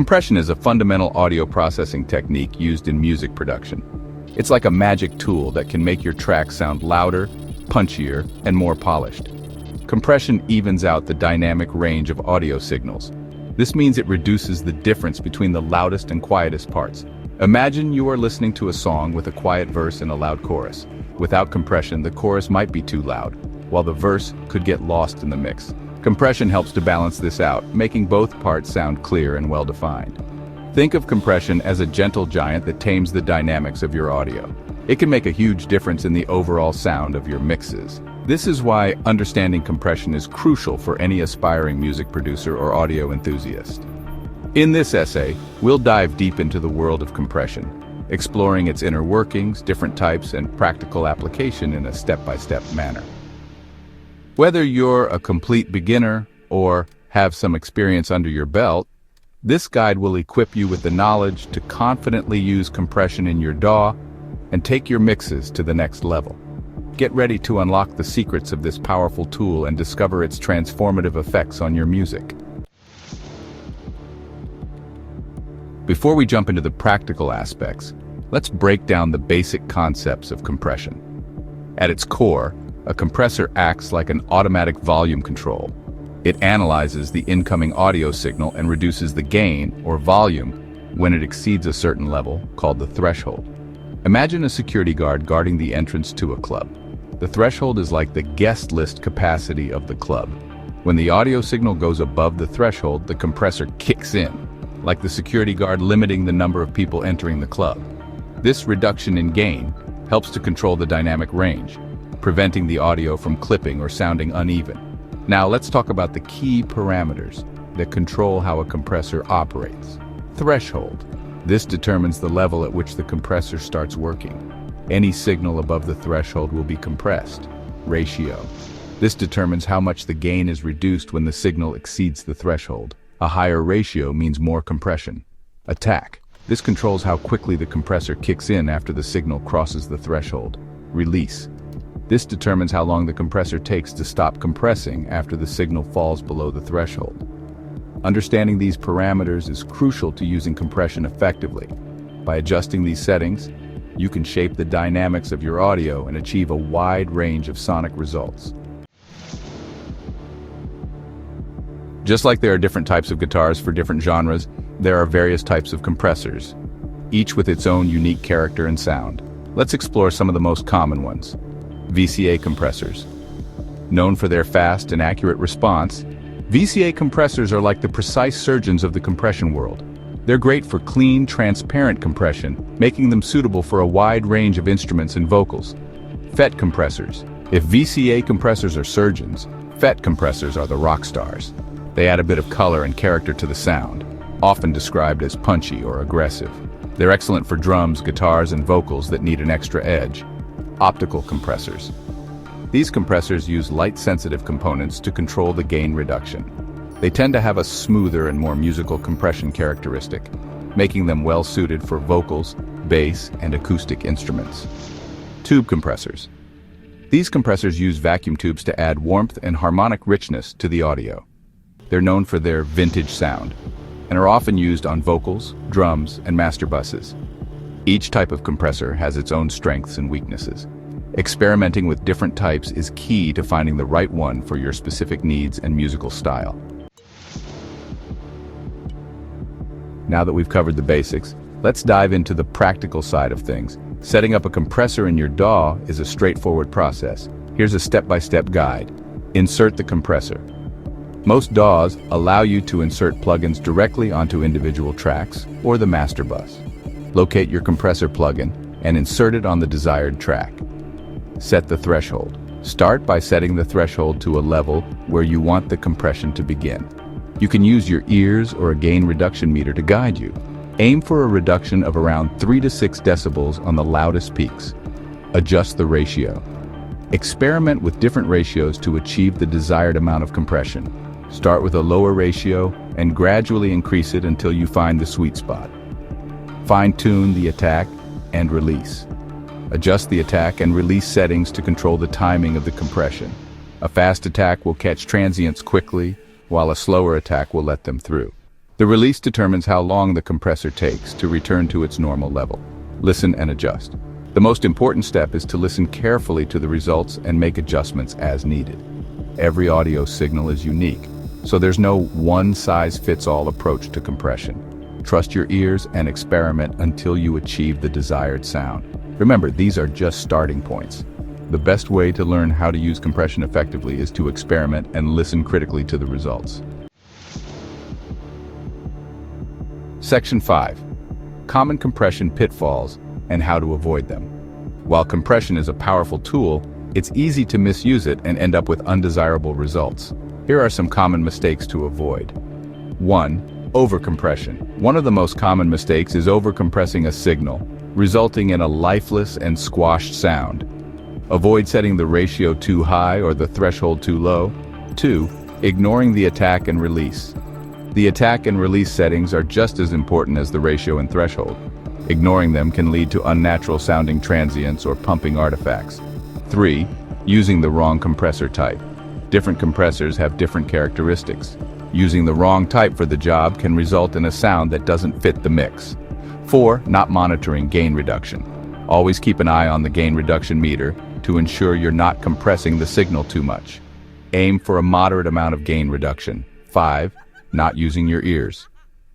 Compression is a fundamental audio processing technique used in music production. It's like a magic tool that can make your track sound louder, punchier, and more polished. Compression evens out the dynamic range of audio signals. This means it reduces the difference between the loudest and quietest parts. Imagine you are listening to a song with a quiet verse and a loud chorus. Without compression, the chorus might be too loud, while the verse could get lost in the mix. Compression helps to balance this out, making both parts sound clear and well-defined. Think of compression as a gentle giant that tames the dynamics of your audio. It can make a huge difference in the overall sound of your mixes. This is why understanding compression is crucial for any aspiring music producer or audio enthusiast. In this essay, we'll dive deep into the world of compression, exploring its inner workings, different types, and practical application in a step-by-step manner. Whether you're a complete beginner or have some experience under your belt, this guide will equip you with the knowledge to confidently use compression in your DAW and take your mixes to the next level. Get ready to unlock the secrets of this powerful tool and discover its transformative effects on your music. Before we jump into the practical aspects, let's break down the basic concepts of compression. At its core, a compressor acts like an automatic volume control. It analyzes the incoming audio signal and reduces the gain, or volume, when it exceeds a certain level, called the threshold. Imagine a security guard guarding the entrance to a club. The threshold is like the guest list capacity of the club. When the audio signal goes above the threshold, the compressor kicks in, like the security guard limiting the number of people entering the club. This reduction in gain helps to control the dynamic range, preventing the audio from clipping or sounding uneven. Now let's talk about the key parameters that control how a compressor operates. Threshold. This determines the level at which the compressor starts working. Any signal above the threshold will be compressed. Ratio. This determines how much the gain is reduced when the signal exceeds the threshold. A higher ratio means more compression. Attack. This controls how quickly the compressor kicks in after the signal crosses the threshold. Release. This determines how long the compressor takes to stop compressing after the signal falls below the threshold. Understanding these parameters is crucial to using compression effectively. By adjusting these settings, you can shape the dynamics of your audio and achieve a wide range of sonic results. Just like there are different types of guitars for different genres, there are various types of compressors, each with its own unique character and sound. Let's explore some of the most common ones. VCA compressors. Known for their fast and accurate response, VCA compressors are like the precise surgeons of the compression world. They're great for clean, transparent compression, making them suitable for a wide range of instruments and vocals. FET compressors. If VCA compressors are surgeons, FET compressors are the rock stars. They add a bit of color and character to the sound, often described as punchy or aggressive. They're excellent for drums, guitars, and vocals that need an extra edge. Optical compressors. These compressors use light-sensitive components to control the gain reduction. They tend to have a smoother and more musical compression characteristic, making them well-suited for vocals, bass, and acoustic instruments. Tube compressors. These compressors use vacuum tubes to add warmth and harmonic richness to the audio. They're known for their vintage sound, and are often used on vocals, drums, and master buses. Each type of compressor has its own strengths and weaknesses. Experimenting with different types is key to finding the right one for your specific needs and musical style. Now that we've covered the basics, let's dive into the practical side of things. Setting up a compressor in your DAW is a straightforward process. Here's a step-by-step guide. Insert the compressor. Most DAWs allow you to insert plugins directly onto individual tracks or the master bus. Locate your compressor plugin and insert it on the desired track. Set the threshold. Start by setting the threshold to a level where you want the compression to begin. You can use your ears or a gain reduction meter to guide you. Aim for a reduction of around 3 to 6 decibels on the loudest peaks. Adjust the ratio. Experiment with different ratios to achieve the desired amount of compression. Start with a lower ratio and gradually increase it until you find the sweet spot. Fine-tune the attack and release. Adjust the attack and release settings to control the timing of the compression. A fast attack will catch transients quickly, while a slower attack will let them through. The release determines how long the compressor takes to return to its normal level. Listen and adjust. The most important step is to listen carefully to the results and make adjustments as needed. Every audio signal is unique, so there's no one-size-fits-all approach to compression. Trust your ears and experiment until you achieve the desired sound. Remember, these are just starting points. The best way to learn how to use compression effectively is to experiment and listen critically to the results. Section 5. Common compression pitfalls and how to avoid them. While compression is a powerful tool, it's easy to misuse it and end up with undesirable results. Here are some common mistakes to avoid. 1. Overcompression. One of the most common mistakes is overcompressing a signal, resulting in a lifeless and squashed sound. Avoid setting the ratio too high or the threshold too low. 2. Ignoring the attack and release. The attack and release settings are just as important as the ratio and threshold. Ignoring them can lead to unnatural sounding transients or pumping artifacts. 3. Using the wrong compressor type. Different compressors have different characteristics. Using the wrong type for the job can result in a sound that doesn't fit the mix. 4. Not monitoring gain reduction. Always keep an eye on the gain reduction meter to ensure you're not compressing the signal too much. Aim for a moderate amount of gain reduction. 5. Not using your ears.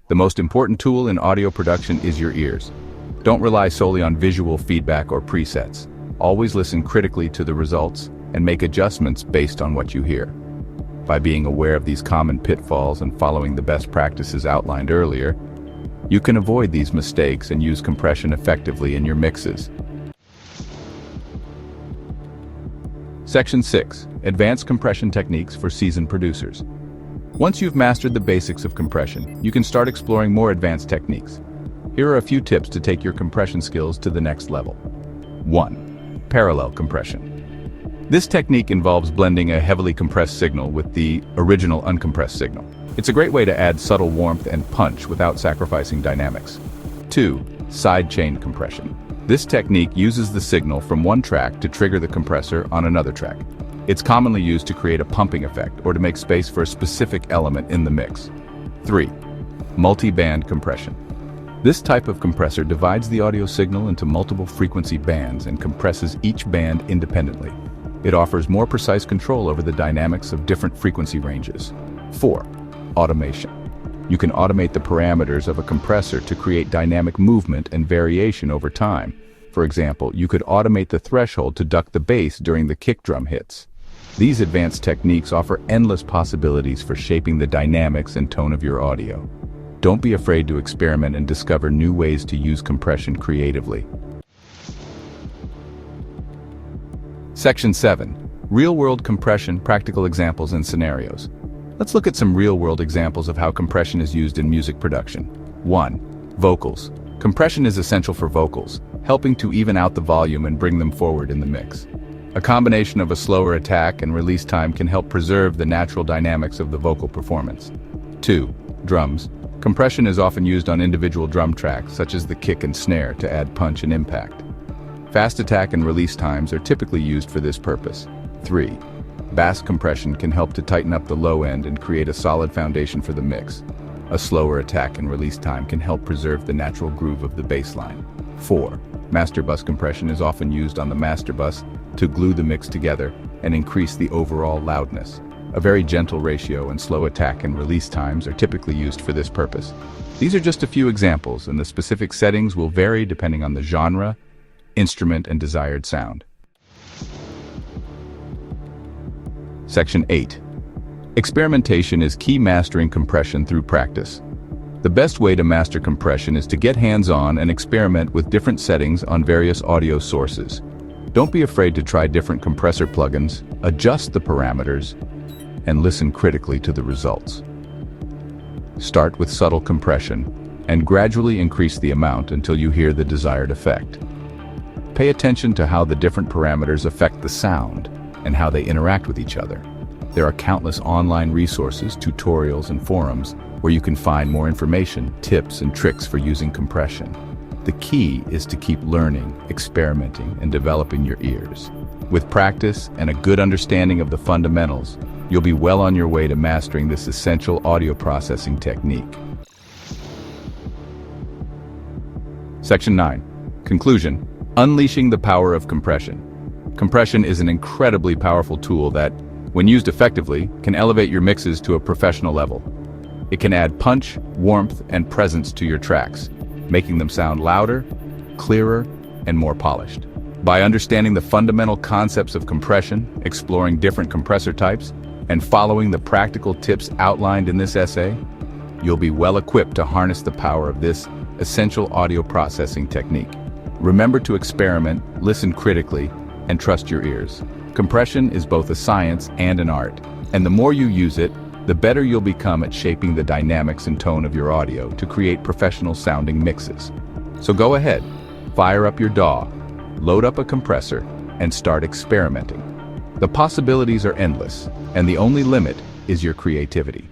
The most important tool in audio production is your ears. Don't rely solely on visual feedback or presets. Always listen critically to the results and make adjustments based on what you hear. By being aware of these common pitfalls and following the best practices outlined earlier, you can avoid these mistakes and use compression effectively in your mixes. Section 6. Advanced compression techniques for seasoned producers. Once you've mastered the basics of compression, you can start exploring more advanced techniques. Here are a few tips to take your compression skills to the next level. 1. Parallel compression. This technique involves blending a heavily compressed signal with the original uncompressed signal. It's a great way to add subtle warmth and punch without sacrificing dynamics. 2. Sidechain compression. This technique uses the signal from one track to trigger the compressor on another track. It's commonly used to create a pumping effect or to make space for a specific element in the mix. 3. Multi-band compression. This type of compressor divides the audio signal into multiple frequency bands and compresses each band independently. It offers more precise control over the dynamics of different frequency ranges. 4. Automation. You can automate the parameters of a compressor to create dynamic movement and variation over time. For example, you could automate the threshold to duck the bass during the kick drum hits. These advanced techniques offer endless possibilities for shaping the dynamics and tone of your audio. Don't be afraid to experiment and discover new ways to use compression creatively. Section 7. Real-world compression, practical examples and scenarios. Let's look at some real-world examples of how compression is used in music production. 1. Vocals. Compression is essential for vocals, helping to even out the volume and bring them forward in the mix. A combination of a slower attack and release time can help preserve the natural dynamics of the vocal performance. 2. Drums. Compression is often used on individual drum tracks, such as the kick and snare, to add punch and impact. Fast attack and release times are typically used for this purpose. 3. Bass compression can help to tighten up the low end and create a solid foundation for the mix. A slower attack and release time can help preserve the natural groove of the bass line. 4. Master bus compression is often used on the master bus to glue the mix together and increase the overall loudness. A very gentle ratio and slow attack and release times are typically used for this purpose. These are just a few examples, and the specific settings will vary depending on the genre, instrument, and desired sound. Section 8. Experimentation is key. Mastering compression through practice. The best way to master compression is to get hands-on and experiment with different settings on various audio sources. Don't be afraid to try different compressor plugins, adjust the parameters, and listen critically to the results. Start with subtle compression and gradually increase the amount until you hear the desired effect. Pay attention to how the different parameters affect the sound and how they interact with each other. There are countless online resources, tutorials, and forums where you can find more information, tips, and tricks for using compression. The key is to keep learning, experimenting, and developing your ears. With practice and a good understanding of the fundamentals, you'll be well on your way to mastering this essential audio processing technique. Section 9. Conclusion. Unleashing the power of compression. Compression is an incredibly powerful tool that, when used effectively, can elevate your mixes to a professional level. It can add punch, warmth, and presence to your tracks, making them sound louder, clearer, and more polished. By understanding the fundamental concepts of compression, exploring different compressor types, and following the practical tips outlined in this essay, you'll be well equipped to harness the power of this essential audio processing technique. Remember to experiment, listen critically, and trust your ears. Compression is both a science and an art, and the more you use it, the better you'll become at shaping the dynamics and tone of your audio to create professional-sounding mixes. So go ahead, fire up your DAW, load up a compressor, and start experimenting. The possibilities are endless, and the only limit is your creativity.